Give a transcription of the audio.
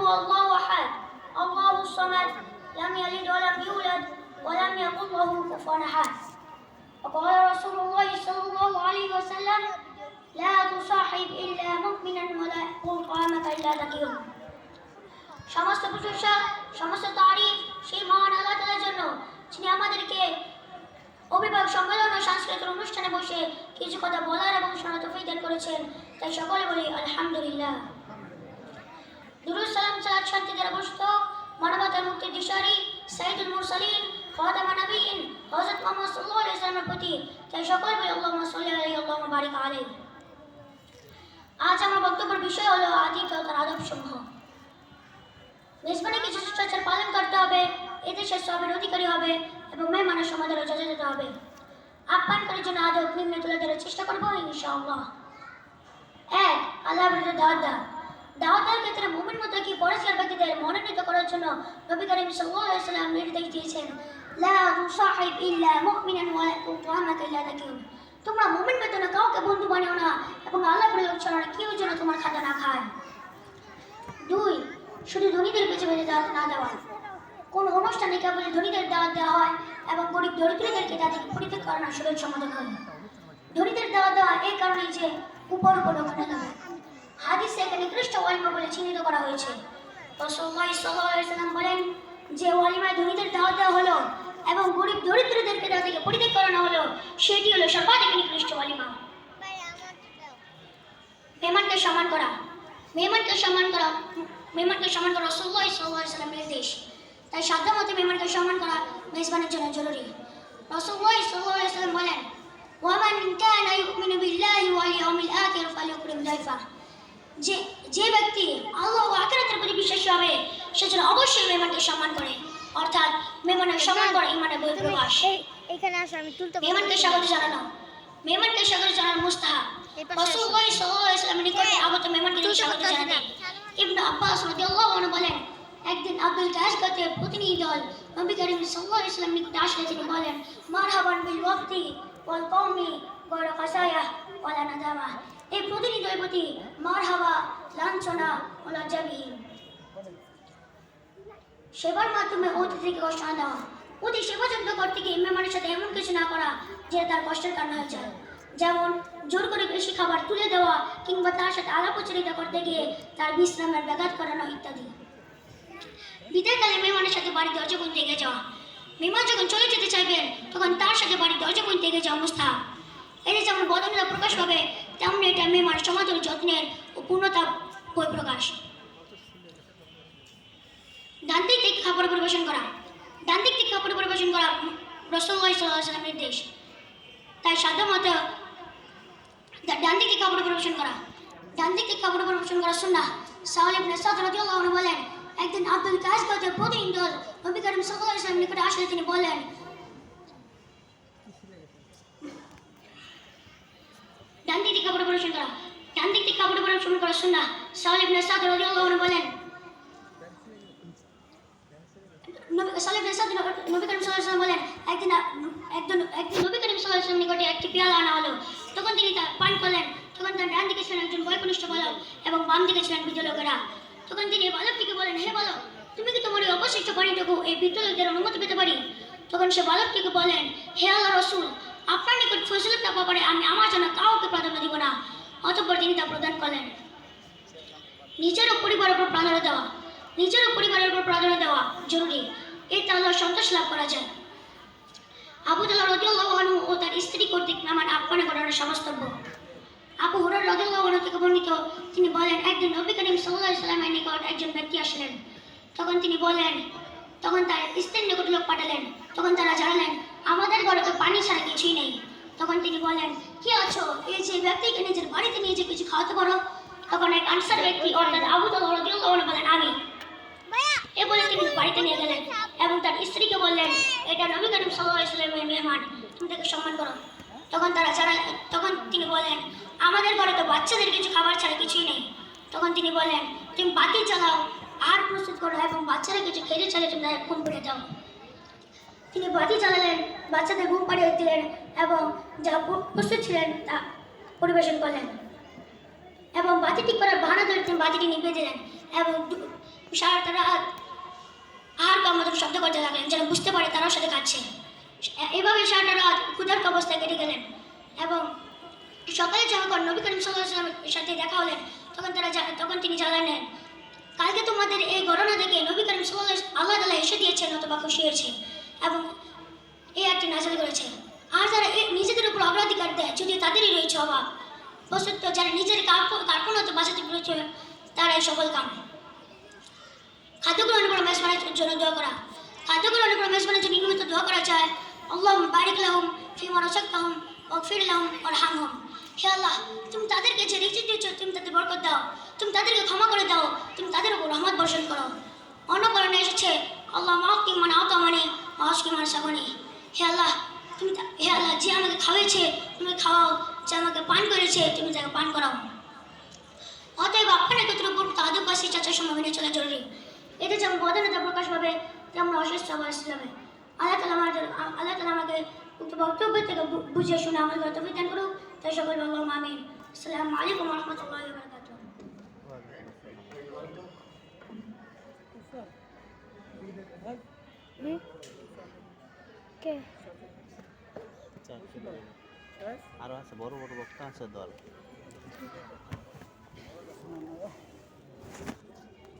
هو الله أحد الله الصمد لم يلد ولم يولد ولم يكن له كفوا أحد وقال رسول الله صلى الله عليه وسلم لا تصاحب إلا مؤمنا ولا يقول طعامك إلا ذكي সমস্ত প্রশংসা সমস্ত তারিফ সেই মহান আল্লাহ তাআলার জন্য যিনি আমাদেরকে অভিভাবক সম্মেলন ও সাংস্কৃতিক অনুষ্ঠানে বসে কিছু কথা বলার এবং শোনার তৌফিক দান করেছেন তাই সকলে বলি আলহামদুলিল্লাহ। দুরূদ সালাম সালাত শান্তি দ্বারা বর্ষিত মানবতার মুক্তির দিশারি সাইয়্যিদুল মুরসালিন খাতামুন নবিয়্যিন হযরত মুহাম্মদ সাল্লাল্লাহু আলাইহি ওয়াসাল্লামের প্রতি তাই সকলে বলি আল্লাহুম্মা সাল্লি আলাইহি আল্লাহুম্মা বারিক আলাইহি। আজ আমার বক্তব্যের বিষয় হলো আতিথ্য ও তার আদবসমূহ। মেজবানি কিছু শিষ্টাচার পালন করতে হবে, এদেশের সবের অধিকারী হবে এবং মেহমানের সমাদরে যথাযথ হবে। আপ্যায়নকারীর জন্য আদব নিম্নে তুলে ধরার চেষ্টা করবো ইনশাআল্লাহ। এক, আল্লাহর বিরুদ্ধে দাওয়াত দেওয়া। দাওয়াত দেওয়ার ক্ষেত্রে মুমিন মুত্তাকি পরেশগার ব্যক্তিদের মনোনীত করার জন্য নবী করিম সাল্লাল্লাহু আলাইহি ওয়াসাল্লাম নির্দেশ দিয়েছেন, লা তুসাহিব ইল্লা মুমিনান ওয়া লা তুআমাকা ইল্লা যাকিন। তোমরা মুমিন ব্যতীত কাউকে বন্ধু বানিও না এবং আল্লাহর বিরুদ্ধে ছাড়া কেউ যেন তোমার খাদ্য না খায়। দুই, শুধু ধনীদের পেছনে দাওয়াত না দেওয়া। কোন অনুষ্ঠানে কেবল ধনীদের দাওয়াত দেওয়া হয় এবং গরিব দরিদ্রদেরকে তাদের পরিত্যাগ করানোর সুযোগ সমাধান হয়। ধনীদের দাওয়াত দেওয়া এই কারণে যে উপর ওখানে দেওয়া। হাদিসে এখানে নিকৃষ্ট ওয়ালিমা বলে চিহ্নিত করা হয়েছে। রাসূলুল্লাহ সাল্লাল্লাহু আলাইহি ওয়াসাল্লাম বলেন যে ওয়ালিমায় ধনীদের দাওয়াত দেওয়া হলো এবং গরিব দরিদ্রদেরকে তাদেরকে পরিত্যাগ করানো হলো সেটি হলো সর্বাধিক নিকৃষ্ট ওয়ালিমা। মেহমানকে সম্মান করা। মেহমানকে সম্মান করা রাসূলুল্লাহ সাল্লাল্লাহু আলাইহি ওয়াসাল্লামের নির্দেশ। তাই সাধ্যমতো মেহমানকে সম্মান করা মেজবানের জন্য জরুরি। রাসূলুল্লাহ সাল্লাল্লাহু আলাইহি ওয়াসাল্লাম বলেন, ওয়ামান কানা ইউমিনু বিল্লাহি ওয়াল ইয়াউমিল আখির ফালইউকরিম দাইফা। যে ব্যক্তি আল্লাহ ও আখিরাতের প্রতি বিশ্বাসী হবে সে যেন অবশ্যই মেহমানকে সম্মান করে, অর্থাৎ মেহমানের সম্মান করা ঈমানের বহিঃপ্রকাশ। এখানে আসো আমি তুলতে মেহমানকে স্বাগত জানানো। মেহমানকে স্বাগত জানানো মুস্তাহাব। রাসূলুল্লাহ সাল্লাল্লাহু আলাইহি ওয়াসাল্লামের নিকটে আগত মেহমানকে স্বাগত জানাতেন। ইবনে আব্বাস রাদিয়াল্লাহু আনহু বলেন, একদিন আব্দুল কায়েস গোত্রের প্রতিনিধি দল নবী করিম সাল্লাল্লাহু আলাইহি ওয়াসাল্লামের নিকটে আসলে তিনি বলেন, মারহাবান বিল ওয়াক্তি ওয়াল কওমি গায়রা কাসায়া ওয়ালা নাদামা। এই প্রতিনিধি দলের প্রতি মারহাবা, লাঞ্ছনা ও লজ্জাবিহীন। সেবার মাধ্যমে অতিথিকে কষ্ট না দেওয়া। অতি সেবাযত্ন করতে গিয়ে মেহমানের সাথে এমন কিছু না করা যে তার কষ্টের কারণ হয়ে যায়, যেমন জোর করে বেশি খাবার তুলে দেওয়া কিংবা তার সাথে আলাপচারিতা করতে গিয়ে তার বিশ্রামের ব্যাঘাত করানো ইত্যাদি। বিদায়কালে মেহমানের সাথে বাড়ির দরজা পর্যন্ত এগিয়ে যাওয়া। মেহমান যখন চলে যেতে চাইবেন তখন তার সাথে বাড়ির দরজা পর্যন্ত এগিয়ে যাওয়া মুস্তাহাব। এতে যেমন বদনতা প্রকাশ পাবে তেমনি এটা মেহমান সমাদর যত্নের ও পূর্ণতা বহিঃপ্রকাশ। ডান দিক থেকে খাবার পরিবেশন করা। ডান দিক থেকে খাবার পরিবেশন করা রাসূলুল্লাহ সাল্লাল্লাহু আলাইহি ওয়াসাল্লামের নির্দেশ। তাই সাধ্যমতো ডান দিক থেকে খাবার পরিবেশন করা। ডান দিক থেকে খাবার পরিবেশন করা সুন্নাহ। সাহল ইবনে সাদ রাদিয়াল্লাহু আনহু বলেন, একদিন আব্দুল কায়েস গোত্রের প্রতিনিধি দল নবী করিম সাল্লাল্লাহু আলাইহি ওয়াসাল্লামের নিকটে আসলে তিনি বললেন, ডান দিক থেকে খাবার পরিবেশন করা। ডান দিক থেকে খাবার পরিবেশন করা সুন্নাহ। সাহল ইবনে সাদ রাদিয়াল্লাহু আনহু বলেন, নবী করিম সাল্লাল্লাহু আলাইহি ওয়াসাল্লাম বলেন, একদিন নবী করিম সাল্লাল্লাহু আলাইহি ওয়াসাল্লামের নিকটে একটি পেয়ালা আনা হলো। তখন তিনি তা পান করলেন। তখন তার ডান দিকে ছিলেন একজন বয়কনিষ্ঠ বালক এবং বাম দিকে ছিলেন বৃদ্ধ লোকেরা। তখন তিনি বালকটিকে বলেন, হে বালক, তুমি কি তোমার এই অবশিষ্ট পানিটুকু এই বৃদ্ধ লোকদের অনুমতি পেতে পারি? তখন সে বালকটিকে বলেন, হে আল্লাহ রাসূল, আপনার নিকট ফজিলত না পাওয়ার আমি আমার জন্য কাউকে প্রাধান্য দিব না। অতঃপর তিনি তা প্রদান করলেন। নিজের ও পরিবারের উপর প্রাধান্য দেওয়া। নিজের ও পরিবারের উপর প্রাধান্য দেওয়া জরুরি। এতে আল্লাহর সন্তোষ লাভ করা যায়। আবু তালহা রাদিয়াল্লাহু আনহু ও তার স্ত্রী কর্তৃক মেহমান আপ্যায়ন করানোর সমস্তব্য। আবু হুরায়রা রাদিয়াল্লাহু আনহু থেকে বর্ণিত, তিনি বলেন, একদিন নবী করিম সাল্লাল্লাহু আলাইহি ওয়াসাল্লামের নিকট একজন ব্যক্তি আসলেন। তখন তার স্ত্রীর নিকট লোক পাঠালেন। তখন তারা জানালেন, আমাদের ঘরে তো পানি ছাড়া কিছুই নেই। তখন তিনি বলেন, কি আছো, এই যে ব্যক্তিকে নিজের বাড়িতে নিয়ে যে কিছু খাওয়াতে পারো? তখন এক আনসার ব্যক্তি অর্থাৎ আবু তালহা রাদিয়াল্লাহু আনহু বলেন, আমি। এ বলে তিনি বাড়িতে নিয়ে গেলেন এবং তার স্ত্রীকে বললেন, এটা নবী করিম সাল্লাল্লাহু আলাইহি ওয়াসাল্লামের মেহমান, তুমি তাকে সম্মান করো। তখন তিনি বলেন, আমাদের ঘরে তো বাচ্চাদের কিছু খাবার ছাড়া কিছুই নেই। তখন তিনি বলেন, তুমি বাতি জ্বালাও, আহার প্রস্তুত করো এবং বাচ্চারা কিছু খেতে চাইলে তুমি তাদের ঘুম পাড়িয়ে দাও। তিনি বাতি জ্বালালেন, বাচ্চাদের ঘুম পাড়িয়ে দিলেন এবং যা প্রস্তুত ছিলেন তা পরিবেশন করলেন এবং বাতি ঠিক করার বাহানা ধরে তিনি বাতিটি নিভিয়ে দিলেন এবং সারাটা রাত আহার মতো শব্দ করতে লাগলেন যেন বুঝতে পারে তারাও সাথে খাচ্ছে। এভাবে সারাটা রাত ক্ষুধার্ত অবস্থায় কেটে গেলেন এবং সকালে যখন নবী করিম সাল্লাল্লাহু আলাইহি ওয়াসাল্লামের সাথে দেখা হলেন তখন তিনি জানালেন, কালকে তোমাদের এই ঘটনা দেখে নবী করিম আল্লাহ তাআলা এসে দিয়েছেন অথবা খুশি হয়েছে এবং এই একটি নাজিল করেছে। আর যারা নিজেদের উপর অগ্রাধিকার দেয় যদিও তাদেরই রয়েছে অভাব, বস্তুত যারা নিজের কার্পণ্যতে বাঁচাতে পেরেছে তারাই সফল কাম। খাদ্য গ্রহণের পর মেজবানের জন্য দোয়া করা। খাদ্য গ্রহণের পর মেজবানের জন্য নিয়মিত দোয়া করা যায়, আল্লাহুম্মা বারিক লাহুম ফিমা রাযাকতাহুম ওয়াগফির লাহুম ওয়ারহামহুম। হে আল্লাহ, তুমি তাদেরকে যে রিজিক দিয়েছো তুমি তাদের বরকত দাও, তুমি তাদেরকে ক্ষমা করে দাও, তুমি তাদের উপর রহমত বর্ষণ করো। অন্য কারণে এসেছে আল্লাহ মাউতি মানে আওতামানি মাউসকি মানে সাবানি। হে আল্লাহ হে আল্লাহ, যে আমাকে খাওয়াইছে তুমি খাওয়াও, যে আমাকে পান করেছে তুমি তাকে পান করাও। অতএব আপনার একত্র উপর তাদের পাশে চাচার সময় মেনে চলা জরুরি। এতে যেমন বদানতা প্রকাশ পাবে তেমন অসুস্থ আবার ইসলামে। আল্লাহ তালা আমাকে উক্ত বক্তব্য থেকে বুঝিয়ে শুনে আমল করে তৌফিক দান করুক। তাই সকল আল্লাহুম্মা আমিন। আসসালামু আলাইকুম ওয়া রাহমাতুল্লাহি ওয়া বারাকাতুহু। কে আরো আছে বড় বড় বক্তা আছে দল।